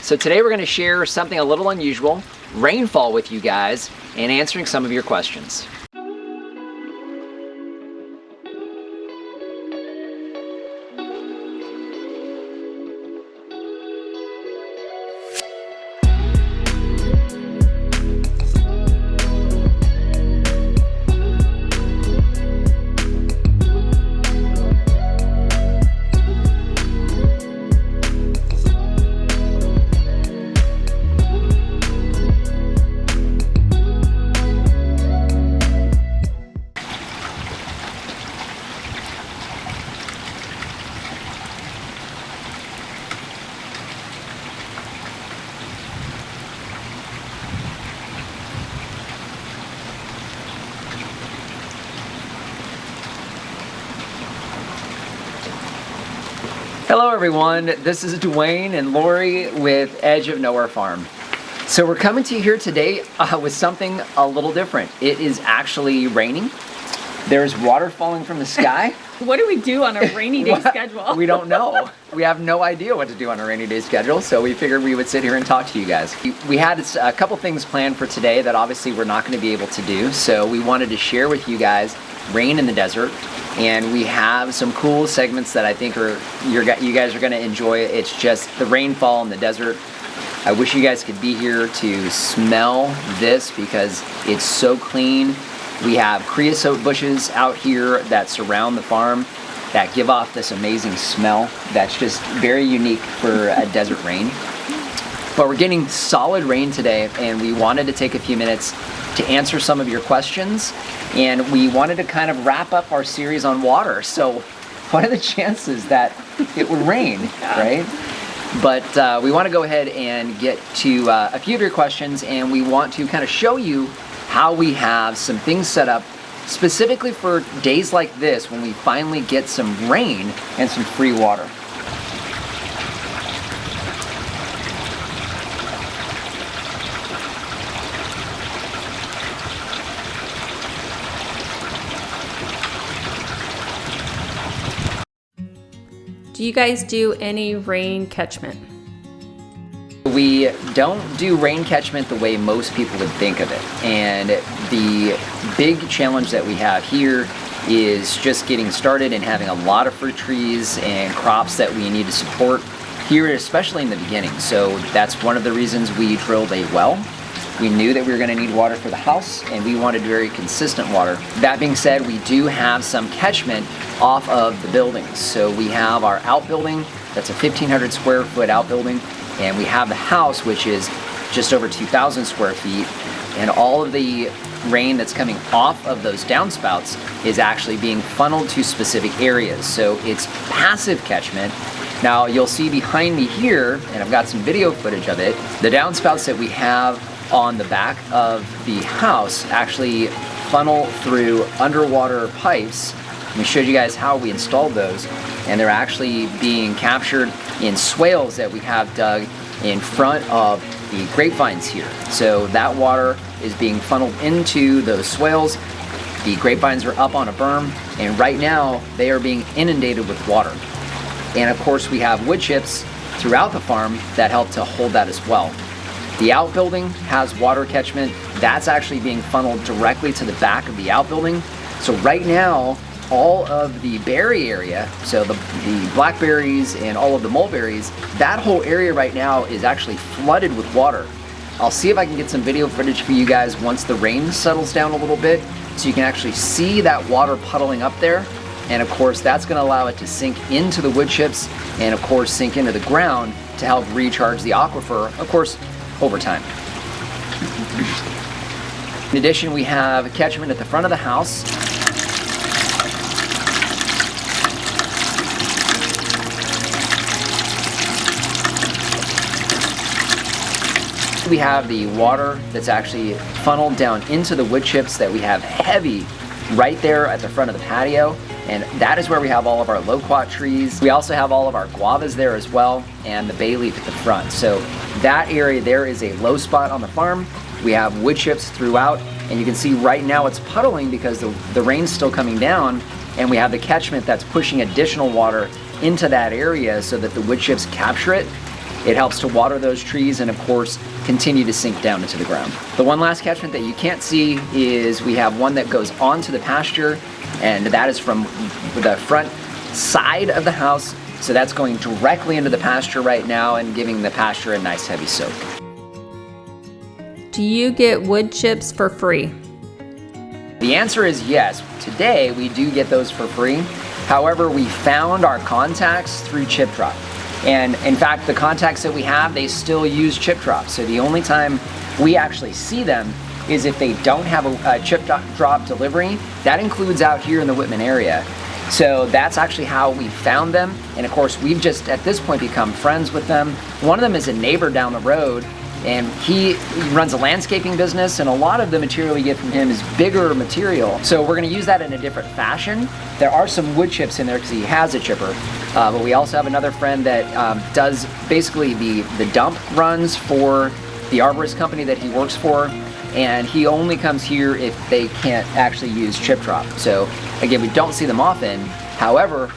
So today we're going to share something a little unusual, rainfall, with you guys and answering some of your questions. Hello everyone, this is Dwayne and Lori with Edge of Nowhere Farm. So we're coming to you here today with something a little different. It is actually raining. There's water falling from the sky. What do we do on a rainy day schedule? We don't know. We have no idea what to do on a rainy day schedule, so we figured we would sit here and talk to you guys. We had a couple things planned for today that obviously we're not going to be able to do, so we wanted to share with you guys rain in the desert. And we have some cool segments that I think you guys are going to enjoy. It's just the rainfall in the desert. I wish you guys could be here to smell this because it's so clean. We have creosote bushes out here that surround the farm that give off this amazing smell that's just very unique for a desert rain. But we're getting solid rain today, and we wanted to take a few minutes to answer some of your questions, and we wanted to kind of wrap up our series on water. So what are the chances that it would rain, right? But we want to go ahead and get to a few of your questions, and we want to kind of show you how we have some things set up specifically for days like this when we finally get some rain and some free water. Do you guys do any rain catchment? We don't do rain catchment the way most people would think of it. And the big challenge that we have here is just getting started and having a lot of fruit trees and crops that we need to support here, especially in the beginning. So that's one of the reasons we drilled a well. We knew that we were going to need water for the house, and we wanted very consistent water. That being said, we do have some catchment off of the buildings. So we have our outbuilding, that's a 1,500 square foot outbuilding, and we have the house, which is just over 2,000 square feet, and all of the rain that's coming off of those downspouts is actually being funneled to specific areas. So it's passive catchment. Now you'll see behind me here, and I've got some video footage of it, the downspouts that we have on the back of the house actually funnel through underwater pipes. We showed you guys how we installed those, and they're actually being captured in swales that we have dug in front of the grapevines here. So that water is being funneled into those swales. The grapevines are up on a berm, and right now they are being inundated with water. And of course we have wood chips throughout the farm that help to hold that as well. The outbuilding has water catchment. That's actually being funneled directly to the back of the outbuilding. So right now, all of the berry area, so the blackberries and all of the mulberries, that whole area right now is actually flooded with water. I'll see if I can get some video footage for you guys once the rain settles down a little bit, so you can actually see that water puddling up there. And of course, that's gonna allow it to sink into the wood chips and of course sink into the ground to help recharge the aquifer, of course, over time. In addition, we have catchment at the front of the house. We have the water that's actually funneled down into the wood chips that we have heavy right there at the front of the patio. And that is where we have all of our loquat trees. We also have all of our guavas there as well, and the bay leaf at the front. So that area there is a low spot on the farm. We have wood chips throughout, and you can see right now it's puddling because the rain's still coming down, and we have the catchment that's pushing additional water into that area so that the wood chips capture it. It helps to water those trees and of course continue to sink down into the ground. The one last catchment that you can't see is we have one that goes onto the pasture, and that is from the front side of the house. So that's going directly into the pasture right now and giving the pasture a nice heavy soak. Do you get wood chips for free? The answer is yes. Today we do get those for free. However, we found our contacts through chip drop. And in fact, the contacts that we have, they still use chip drop. So the only time we actually see them is if they don't have a chip drop delivery. That includes out here in the Whitman area. So that's actually how we found them. And of course, we've just at this point become friends with them. One of them is a neighbor down the road, and he runs a landscaping business, and a lot of the material we get from him is bigger material. So we're gonna use that in a different fashion. There are some wood chips in there because he has a chipper. But we also have another friend that does basically the dump runs for the arborist company that he works for. And he only comes here if they can't actually use chip drop. So again, we don't see them often. However,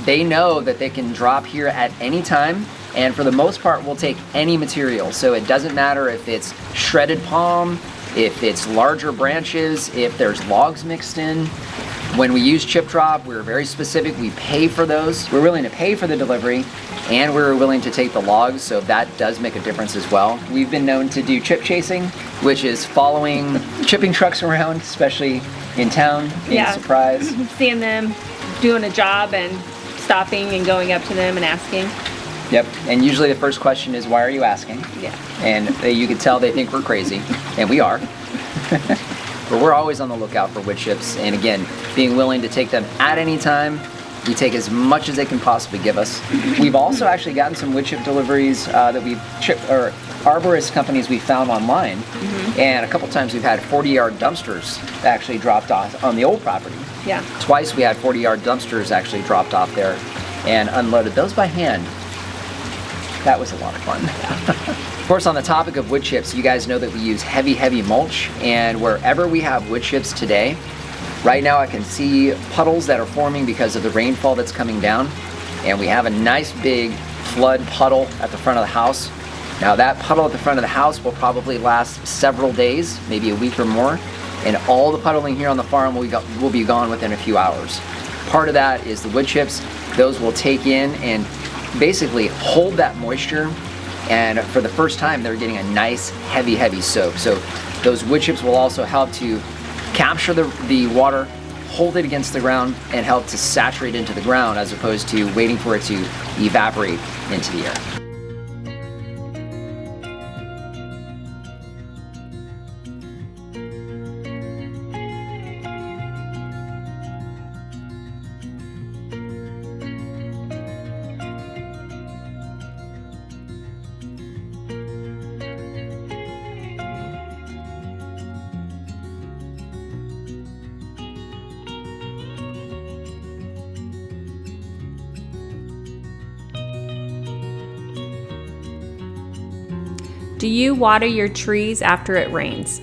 they know that they can drop here at any time, and for the most part, we'll take any material. So it doesn't matter if it's shredded palm, if it's larger branches, if there's logs mixed in. When we use chip drop, we're very specific. We pay for those. We're willing to pay for the delivery, and we're willing to take the logs, so that does make a difference as well. We've been known to do chip chasing, which is following chipping trucks around, especially in town, being surprised. Seeing them doing a job and stopping and going up to them and asking. Yep, and usually the first question is, why are you asking? Yeah. And you can tell they think we're crazy, and we are. But we're always on the lookout for wood chips, and again, being willing to take them at any time. We take as much as they can possibly give us. We've also actually gotten some wood chip deliveries that we've or arborist companies we found online, and a couple times we've had 40-yard dumpsters actually dropped off on the old property. Yeah. Twice we had 40-yard dumpsters actually dropped off there and unloaded those by hand. That was a lot of fun. Of course, on the topic of wood chips, you guys know that we use heavy mulch, and wherever we have wood chips today, right now I can see puddles that are forming because of the rainfall that's coming down, and we have a nice big flood puddle at the front of the house. Now that puddle at the front of the house will probably last several days, maybe a week or more, and all the puddling here on the farm will be gone within a few hours. Part of that is the wood chips. Those will take in and basically hold that moisture, and for the first time they're getting a nice heavy soak. So those wood chips will also help to capture the water, hold it against the ground, and help to saturate into the ground as opposed to waiting for it to evaporate into the air. Do you water your trees after it rains?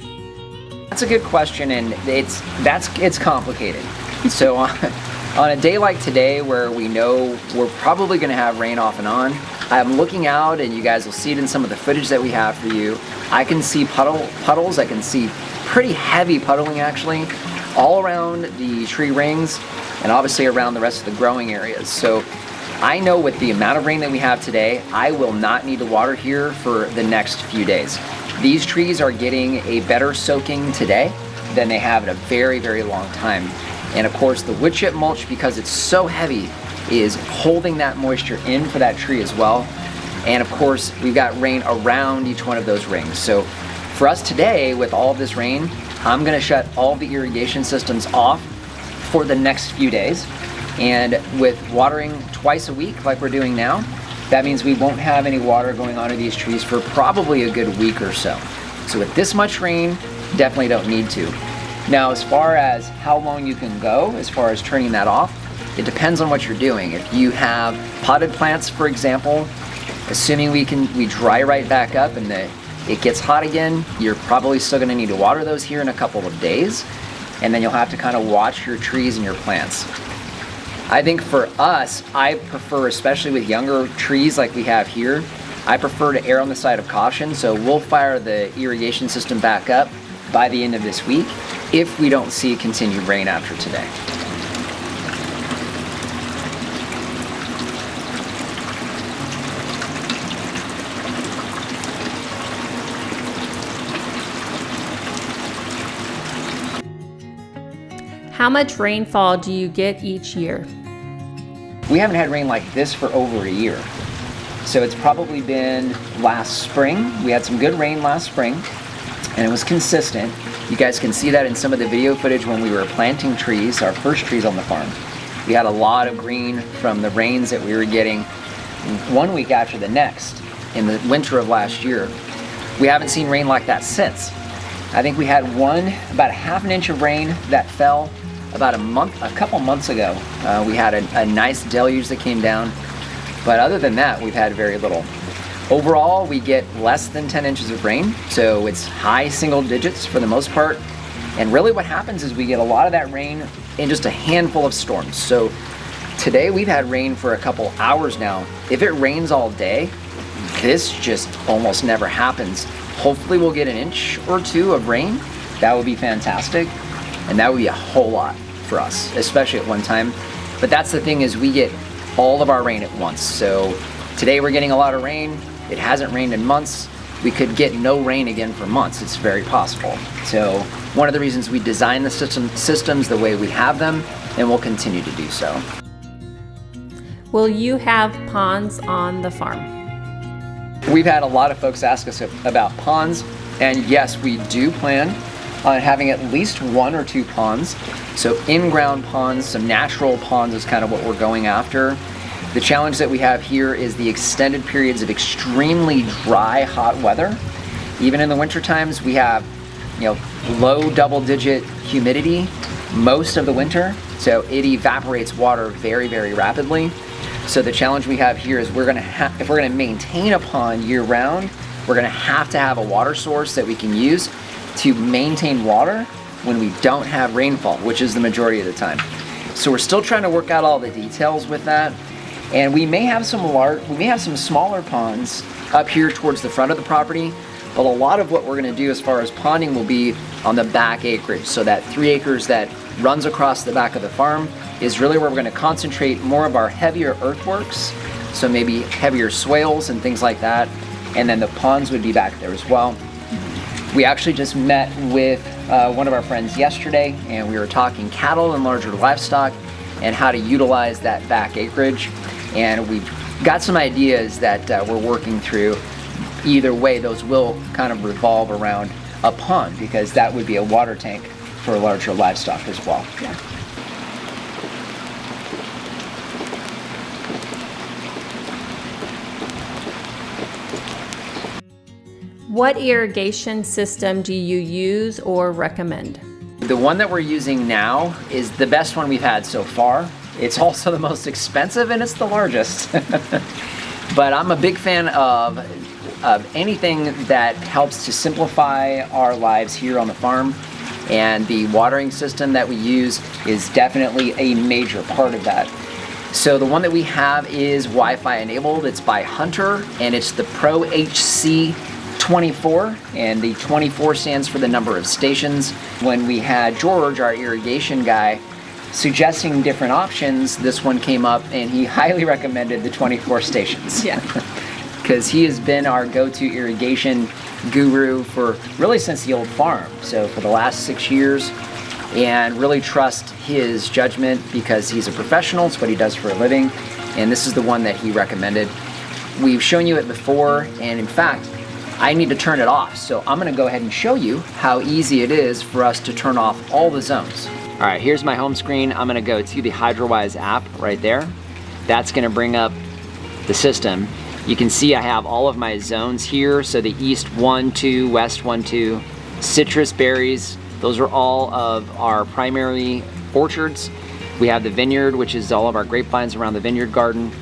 That's a good question, and it's complicated. So on a day like today where we know we're probably going to have rain off and on, I'm looking out, and you guys will see it in some of the footage that we have for you. I can see puddles. I can see pretty heavy puddling actually all around the tree rings and obviously around the rest of the growing areas. So I know with the amount of rain that we have today, I will not need to water here for the next few days. These trees are getting a better soaking today than they have in a very long time. And of course, the wood chip mulch, because it's so heavy, is holding that moisture in for that tree as well. And of course, we've got rain around each one of those rings. So for us today, with all of this rain, I'm gonna shut all the irrigation systems off for the next few days. And with watering twice a week like we're doing now, that means we won't have any water going onto these trees for probably a good week or so. So with this much rain, definitely don't need to. Now, as far as how long you can go, as far as turning that off, it depends on what you're doing. If you have potted plants, for example, assuming we dry right back up and it gets hot again, you're probably still gonna need to water those here in a couple of days, and then you'll have to kind of watch your trees and your plants. I think for us, I prefer, especially with younger trees like we have here, I prefer to err on the side of caution, so we'll fire the irrigation system back up by the end of this week if we don't see continued rain after today. How much rainfall do you get each year? We haven't had rain like this for over a year. So it's probably been last spring. We had some good rain last spring and it was consistent. You guys can see that in some of the video footage when we were planting trees, our first trees on the farm. We had a lot of green from the rains that we were getting 1 week after the next in the winter of last year. We haven't seen rain like that since. I think we had about a half an inch of rain that fell about a couple months ago. We had a nice deluge that came down, but other than that, we've had very little. Overall, we get less than 10 inches of rain, so it's high single digits for the most part. And really what happens is we get a lot of that rain in just a handful of storms. So today we've had rain for a couple hours now. If it rains all day, this just almost never happens. Hopefully we'll get an inch or two of rain. That would be fantastic. And that would be a whole lot for us, especially at one time. But that's the thing, is we get all of our rain at once. So today we're getting a lot of rain. It hasn't rained in months. We could get no rain again for months. It's very possible. So one of the reasons we design the systems the way we have them, and we'll continue to do so. Will you have ponds on the farm? We've had a lot of folks ask us about ponds, and yes, we do plan on having at least 1 or 2 ponds. So in-ground ponds, some natural ponds is kind of what we're going after. The challenge that we have here is the extended periods of extremely dry, hot weather. Even in the winter times, we have, low double-digit humidity most of the winter, so it evaporates water very, very rapidly. So the challenge we have here is if we're gonna maintain a pond year-round, we're gonna have to have a water source that we can use to maintain water when we don't have rainfall, which is the majority of the time. So we're still trying to work out all the details with that. And we may have some smaller ponds up here towards the front of the property, but a lot of what we're gonna do as far as ponding will be on the back acreage. So that 3 acres that runs across the back of the farm is really where we're gonna concentrate more of our heavier earthworks. So maybe heavier swales and things like that. And then the ponds would be back there as well. We actually just met with one of our friends yesterday, and we were talking cattle and larger livestock and how to utilize that back acreage. And we've got some ideas that we're working through. Either way, those will kind of revolve around a pond, because that would be a water tank for larger livestock as well. Yeah. What irrigation system do you use or recommend? The one that we're using now is the best one we've had so far. It's also the most expensive and it's the largest. But I'm a big fan of anything that helps to simplify our lives here on the farm. And the watering system that we use is definitely a major part of that. So the one that we have is Wi-Fi enabled. It's by Hunter, and it's the Pro HC 24, and the 24 stands for the number of stations. When we had George, our irrigation guy, suggesting different options, this one came up and he highly recommended the 24 stations. Yeah. Because he has been our go-to irrigation guru for really since the old farm. So for the last 6 years, and really trust his judgment because he's a professional. It's what he does for a living. And this is the one that he recommended. We've shown you it before, and in fact, I need to turn it off. So I'm gonna go ahead and show you how easy it is for us to turn off all the zones. All right, here's my home screen. I'm gonna go to the HydroWise app right there. That's gonna bring up the system. You can see I have all of my zones here. So the east 1, 2, west 1, 2, citrus berries. Those are all of our primary orchards. We have the vineyard, which is all of our grapevines around the vineyard garden.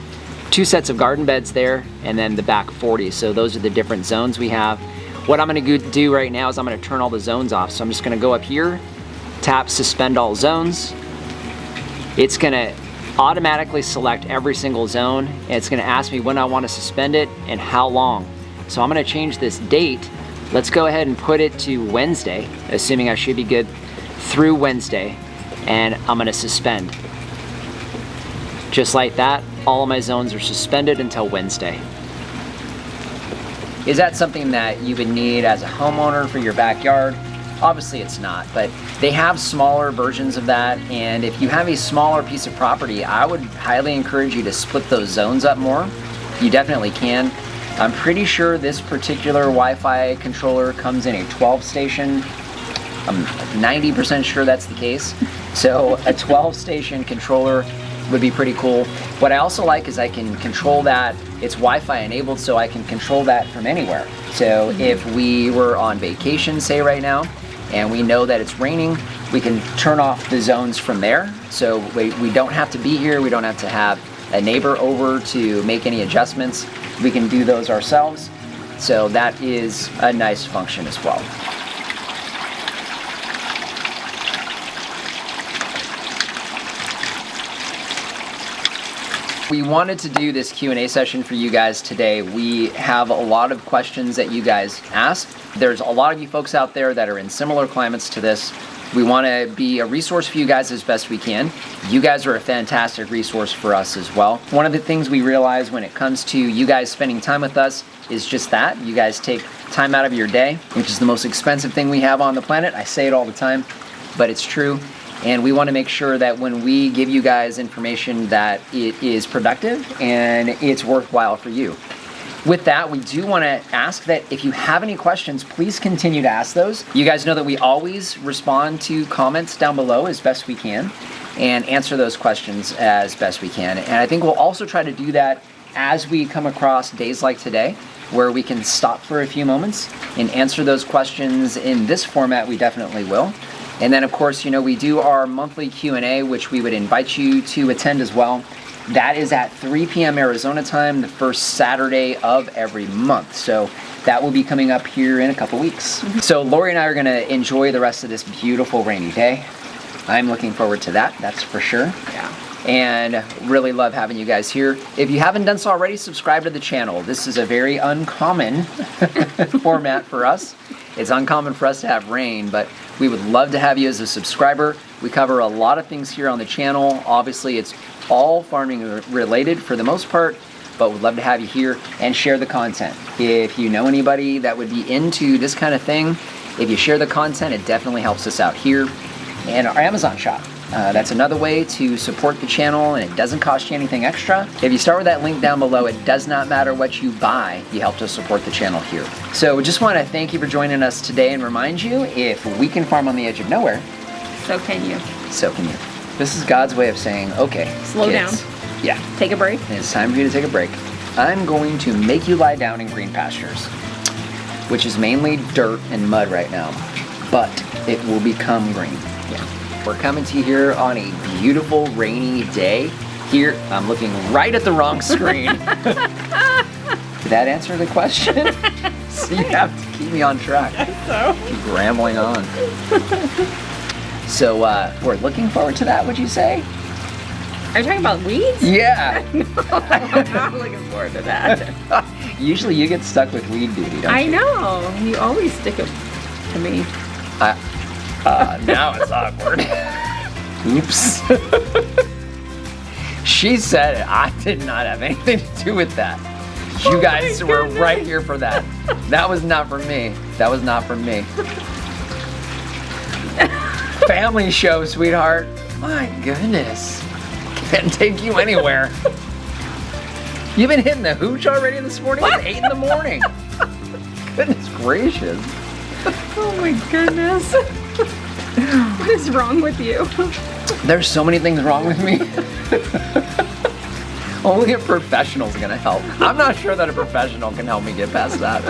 2 sets of garden beds there, and then the back 40. So those are the different zones we have. What I'm gonna do right now is I'm gonna turn all the zones off. So I'm just gonna go up here, tap suspend all zones. It's gonna automatically select every single zone, and it's gonna ask me when I wanna suspend it and how long. So I'm gonna change this date. Let's go ahead and put it to Wednesday, assuming I should be good through Wednesday, and I'm gonna suspend. Just like that, all of my zones are suspended until Wednesday. Is that something that you would need as a homeowner for your backyard? Obviously it's not, but they have smaller versions of that, and if you have a smaller piece of property, I would highly encourage you to split those zones up more. You definitely can. I'm pretty sure this particular Wi-Fi controller comes in a 12 station. I'm 90% sure that's the case. So a 12 station controller would be pretty cool. What I also like is I can control that. It's Wi-Fi enabled, so I can control that from anywhere. So if we were on vacation, say right now, and we know that it's raining, we can turn off the zones from there. So we don't have to be here, we don't have to have a neighbor over to make any adjustments. We can do those ourselves. So that is a nice function as well. We wanted to do this Q&A session for you guys today. We have a lot of questions that you guys asked. There's a lot of you folks out there that are in similar climates to this. We want to be a resource for you guys as best we can. You guys are a fantastic resource for us as well. One of the things we realize when it comes to you guys spending time with us is just that. You guys take time out of your day, which is the most expensive thing we have on the planet. I say it all the time, but it's true. And we want to make sure that when we give you guys information that it is productive and it's worthwhile for you. With that, we do want to ask that if you have any questions, please continue to ask those. You guys know that we always respond to comments down below as best we can and answer those questions as best we can. And I think we'll also try to do that as we come across days like today, where we can stop for a few moments and answer those questions in this format. We definitely will. And then of course, you know, we do our monthly Q&A, which we would invite you to attend as well. That is at 3 p.m. Arizona time, the first Saturday of every month. So that will be coming up here in a couple weeks. So Lori and I are gonna enjoy the rest of this beautiful rainy day. I'm looking forward to that, that's for sure. Yeah. And really love having you guys here. If you haven't done so already, subscribe to the channel. This is a very uncommon format for us. It's uncommon for us to have rain, but we would love to have you as a subscriber. We cover a lot of things here on the channel. Obviously, it's all farming related for the most part, but we'd love to have you here and share the content. If you know anybody that would be into this kind of thing, if you share the content, it definitely helps us out here. And our Amazon shop. That's another way to support the channel, and it doesn't cost you anything extra. If you start with that link down below, it does not matter what you buy, you help to support the channel here. So we just want to thank you for joining us today and remind you, if we can farm on the edge of nowhere, So can you. so can you. This is God's way of saying, okay, Slow kids, down. Yeah, Take a break. it's time for you to take a break. I'm going to make you lie down in green pastures, which is mainly dirt and mud right now, but it will become green. We're coming to you here on a beautiful rainy day. Here, I'm looking right at the wrong screen. Did that answer the question? So you have to keep me on track. So. Keep rambling on. So we're looking forward to that, would you say? Are you talking about weeds? Yeah. I'm not looking forward to that. Usually you get stuck with weed duty, don't I you? know. You always stick it to me. Now it's awkward. Oops. She said it. I did not have anything to do with that. You guys were right here for that. That was not for me. That was not for me. Family show, sweetheart. My goodness. Can't take you anywhere. You've been hitting the hooch already this morning? It's 8 in the morning. Goodness gracious. Oh my goodness. What is wrong with you? There's so many things wrong with me. Only a professional's gonna help. I'm not sure that a professional can help me get past that.